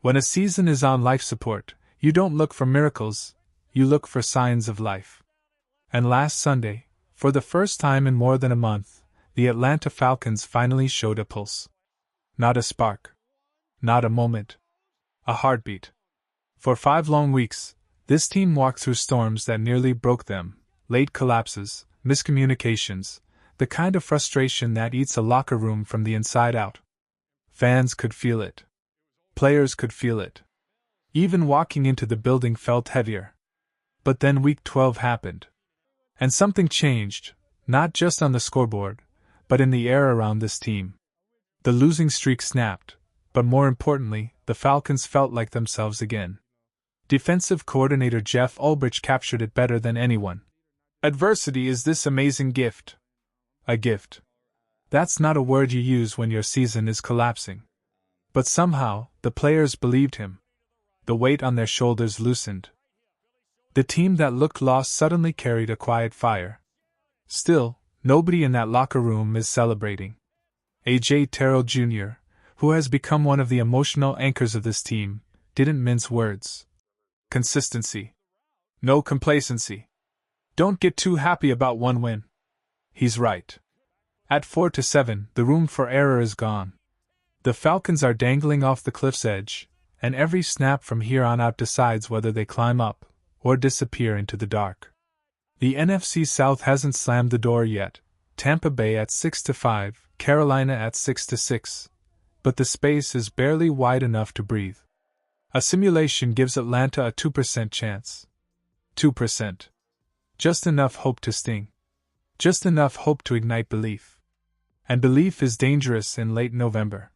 When a season is on life support, you don't look for miracles, you look for signs of life. And last Sunday, for the first time in more than a month, the Atlanta Falcons finally showed a pulse. Not a spark. Not a moment. A heartbeat. For 5 long weeks, this team walked through storms that nearly broke them, late collapses, miscommunications, the kind of frustration that eats a locker room from the inside out. Fans could feel it. Players could feel it. Even walking into the building felt heavier. But then Week 12 happened. And something changed, not just on the scoreboard, but in the air around this team. The losing streak snapped, but more importantly, the Falcons felt like themselves again. Defensive coordinator Jeff Ulbrich captured it better than anyone. Adversity is this amazing gift. A gift. That's not a word you use when your season is collapsing. But somehow, the players believed him. The weight on their shoulders loosened. The team that looked lost suddenly carried a quiet fire. Still, nobody in that locker room is celebrating. A.J. Terrell Jr., who has become one of the emotional anchors of this team, didn't mince words. Consistency. No complacency. Don't get too happy about one win. He's right. At 4-7, the room for error is gone. The Falcons are dangling off the cliff's edge, and every snap from here on out decides whether they climb up or disappear into the dark. The NFC South hasn't slammed the door yet. Tampa Bay at 6-5, Carolina at 6-6, but the space is barely wide enough to breathe. A simulation gives Atlanta a 2% chance. 2%. Just enough hope to sting. Just enough hope to ignite belief. And belief is dangerous in late November.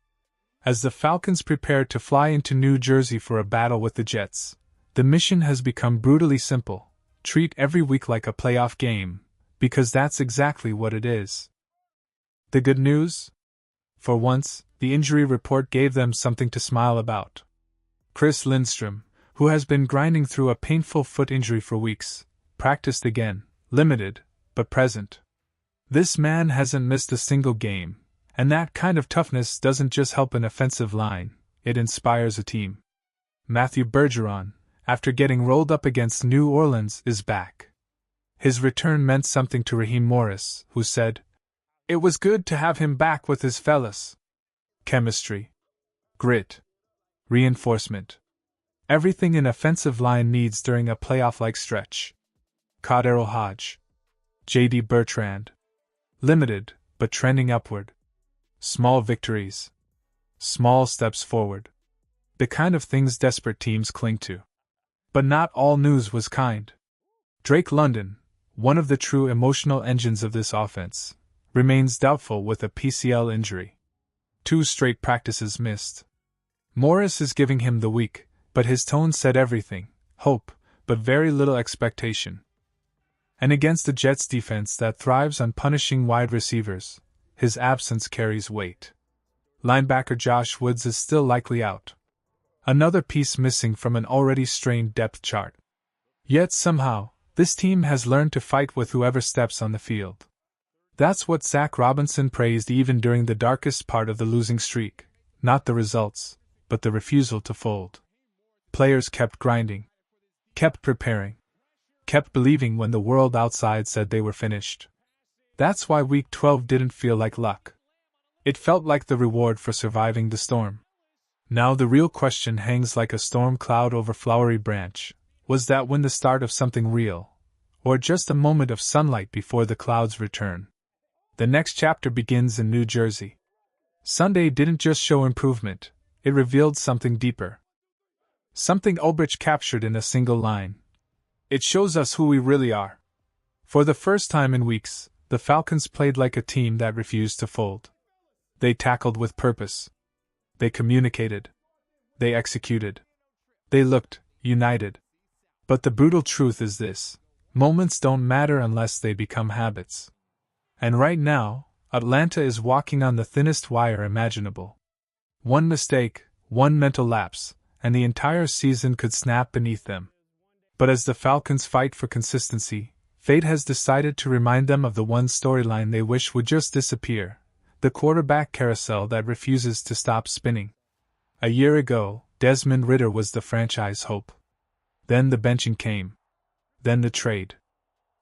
As the Falcons prepare to fly into New Jersey for a battle with the Jets, the mission has become brutally simple. Treat every week like a playoff game, because that's exactly what it is. The good news? For once, the injury report gave them something to smile about. Chris Lindstrom, who has been grinding through a painful foot injury for weeks, practiced again, limited, but present. This man hasn't missed a single game, and that kind of toughness doesn't just help an offensive line, it inspires a team. Matthew Bergeron, after getting rolled up against New Orleans, is back. His return meant something to Raheem Morris, who said, "It was good to have him back with his fellas." Chemistry. Grit. Reinforcement. Everything an offensive line needs during a playoff-like stretch. Cordero Hodge. J.D. Bertrand. Limited, but trending upward. Small victories. Small steps forward. The kind of things desperate teams cling to. But not all news was kind. Drake London, one of the true emotional engines of this offense, remains doubtful with a PCL injury. 2 straight practices missed. Morris is giving him the week, but his tone said everything: hope, but very little expectation. And against the Jets' defense that thrives on punishing wide receivers, his absence carries weight. Linebacker Josh Woods is still likely out. Another piece missing from an already strained depth chart. Yet somehow, this team has learned to fight with whoever steps on the field. That's what Zach Robinson praised even during the darkest part of the losing streak, not the results, but the refusal to fold. Players kept grinding, kept preparing, kept believing when the world outside said they were finished. That's why Week 12 didn't feel like luck. It felt like the reward for surviving the storm. Now the real question hangs like a storm cloud over flowery branch. Was that when the start of something real, or just a moment of sunlight before the clouds return? The next chapter begins in New Jersey. Sunday didn't just show improvement, it revealed something deeper. Something Ulbrich captured in a single line. It shows us who we really are. For the first time in weeks, the Falcons played like a team that refused to fold. They tackled with purpose. They communicated. They executed. They looked united. But the brutal truth is this: moments don't matter unless they become habits. And right now, Atlanta is walking on the thinnest wire imaginable. One mistake, one mental lapse, and the entire season could snap beneath them. But as the Falcons fight for consistency, fate has decided to remind them of the one storyline they wish would just disappear: the quarterback carousel that refuses to stop spinning. A year ago, Desmond Ridder was the franchise hope. Then the benching came. Then the trade.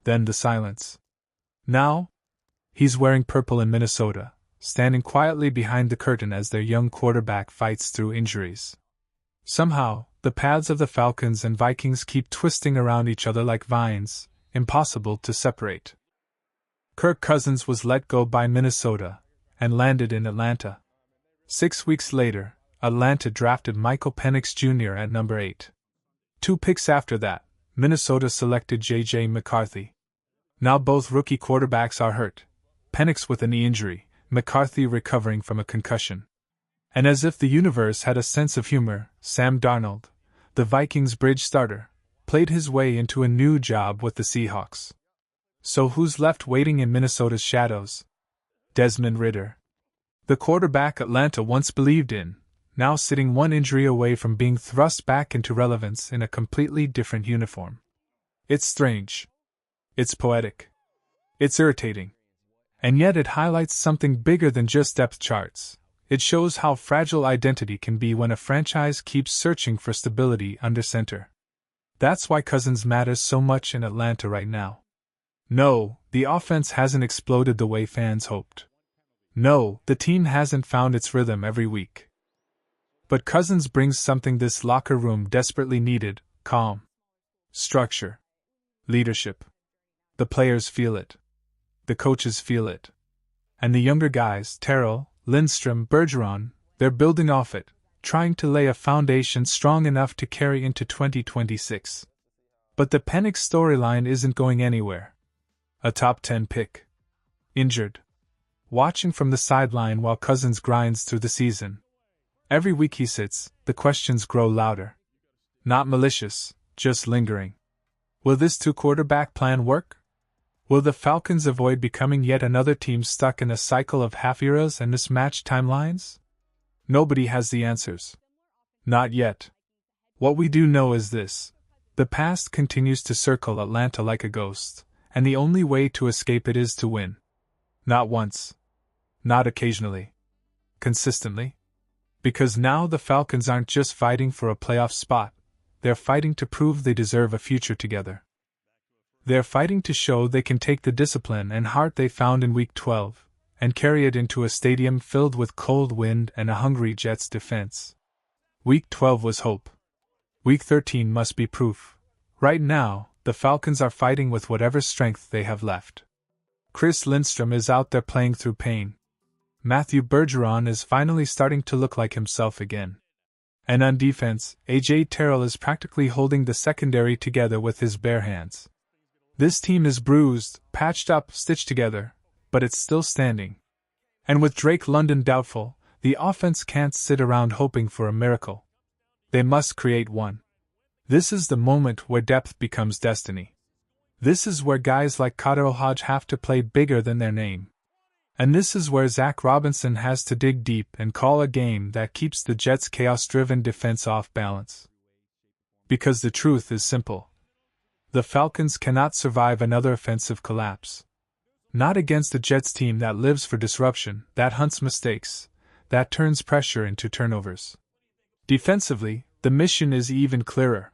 Then the silence. Now, he's wearing purple in Minnesota, standing quietly behind the curtain as their young quarterback fights through injuries. Somehow, the paths of the Falcons and Vikings keep twisting around each other like vines, impossible to separate. Kirk Cousins was let go by Minnesota and landed in Atlanta. 6 weeks later, Atlanta drafted Michael Penix Jr. at number 8. 2 picks after that, Minnesota selected J.J. McCarthy. Now both rookie quarterbacks are hurt, Penix with a knee injury, McCarthy recovering from a concussion. And as if the universe had a sense of humor, Sam Darnold, the Vikings' bridge starter, played his way into a new job with the Seahawks. So who's left waiting in Minnesota's shadows? Desmond Ridder. The quarterback Atlanta once believed in, now sitting one injury away from being thrust back into relevance in a completely different uniform. It's strange. It's poetic. It's irritating. And yet it highlights something bigger than just depth charts. It shows how fragile identity can be when a franchise keeps searching for stability under center. That's why Cousins matters so much in Atlanta right now. No, the offense hasn't exploded the way fans hoped. No, the team hasn't found its rhythm every week. But Cousins brings something this locker room desperately needed: calm, structure, leadership. The players feel it. The coaches feel it. And the younger guys, Terrell, Lindstrom, Bergeron, they're building off it, trying to lay a foundation strong enough to carry into 2026. But the Penix storyline isn't going anywhere. A top 10 pick. Injured. Watching from the sideline while Cousins grinds through the season. Every week he sits, the questions grow louder. Not malicious, just lingering. Will this two-quarterback plan work? Will the Falcons avoid becoming yet another team stuck in a cycle of half eras and mismatched timelines? Nobody has the answers. Not yet. What we do know is this: the past continues to circle Atlanta like a ghost, and the only way to escape it is to win. Not once. Not occasionally. Consistently. Because now the Falcons aren't just fighting for a playoff spot, they're fighting to prove they deserve a future together. They're fighting to show they can take the discipline and heart they found in Week 12 and carry it into a stadium filled with cold wind and a hungry Jets defense. Week 12 was hope. Week 13 must be proof. Right now, the Falcons are fighting with whatever strength they have left. Chris Lindstrom is out there playing through pain. Matthew Bergeron is finally starting to look like himself again. And on defense, A.J. Terrell is practically holding the secondary together with his bare hands. This team is bruised, patched up, stitched together, but it's still standing. And with Drake London doubtful, the offense can't sit around hoping for a miracle. They must create one. This is the moment where depth becomes destiny. This is where guys like Cotterill Hodge have to play bigger than their name. And this is where Zach Robinson has to dig deep and call a game that keeps the Jets' chaos-driven defense off balance. Because the truth is simple. The Falcons cannot survive another offensive collapse. Not against a Jets team that lives for disruption, that hunts mistakes, that turns pressure into turnovers. Defensively, the mission is even clearer.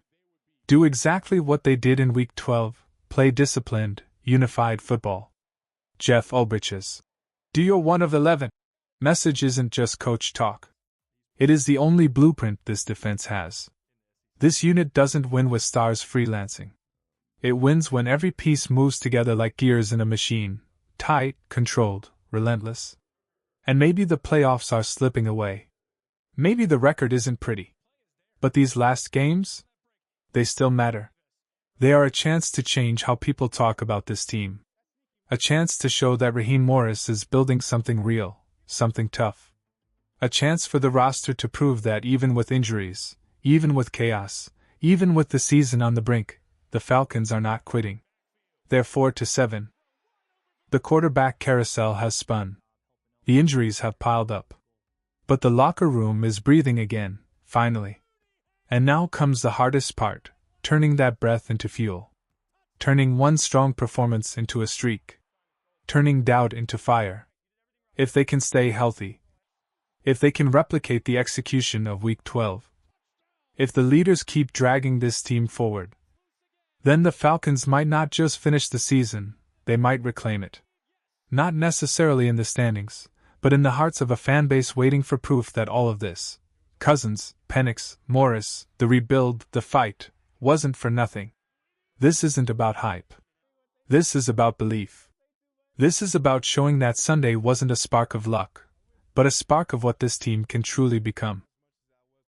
Do exactly what they did in Week 12, play disciplined, unified football. Jeff Ulbrich's "Do your 1 of 11" message isn't just coach talk. It is the only blueprint this defense has. This unit doesn't win with stars freelancing. It wins when every piece moves together like gears in a machine, tight, controlled, relentless. And maybe the playoffs are slipping away. Maybe the record isn't pretty. But these last games? They still matter. They are a chance to change how people talk about this team. A chance to show that Raheem Morris is building something real, something tough. A chance for the roster to prove that even with injuries, even with chaos, even with the season on the brink, the Falcons are not quitting. They're 4-7. The quarterback carousel has spun. The injuries have piled up. But the locker room is breathing again, finally. And now comes the hardest part, turning that breath into fuel. Turning one strong performance into a streak. Turning doubt into fire. If they can stay healthy. If they can replicate the execution of Week 12. If the leaders keep dragging this team forward, then the Falcons might not just finish the season, they might reclaim it. Not necessarily in the standings, but in the hearts of a fan base waiting for proof that all of this, Cousins, Penix, Morris, the rebuild, the fight, wasn't for nothing. This isn't about hype. This is about belief. This is about showing that Sunday wasn't a spark of luck, but a spark of what this team can truly become.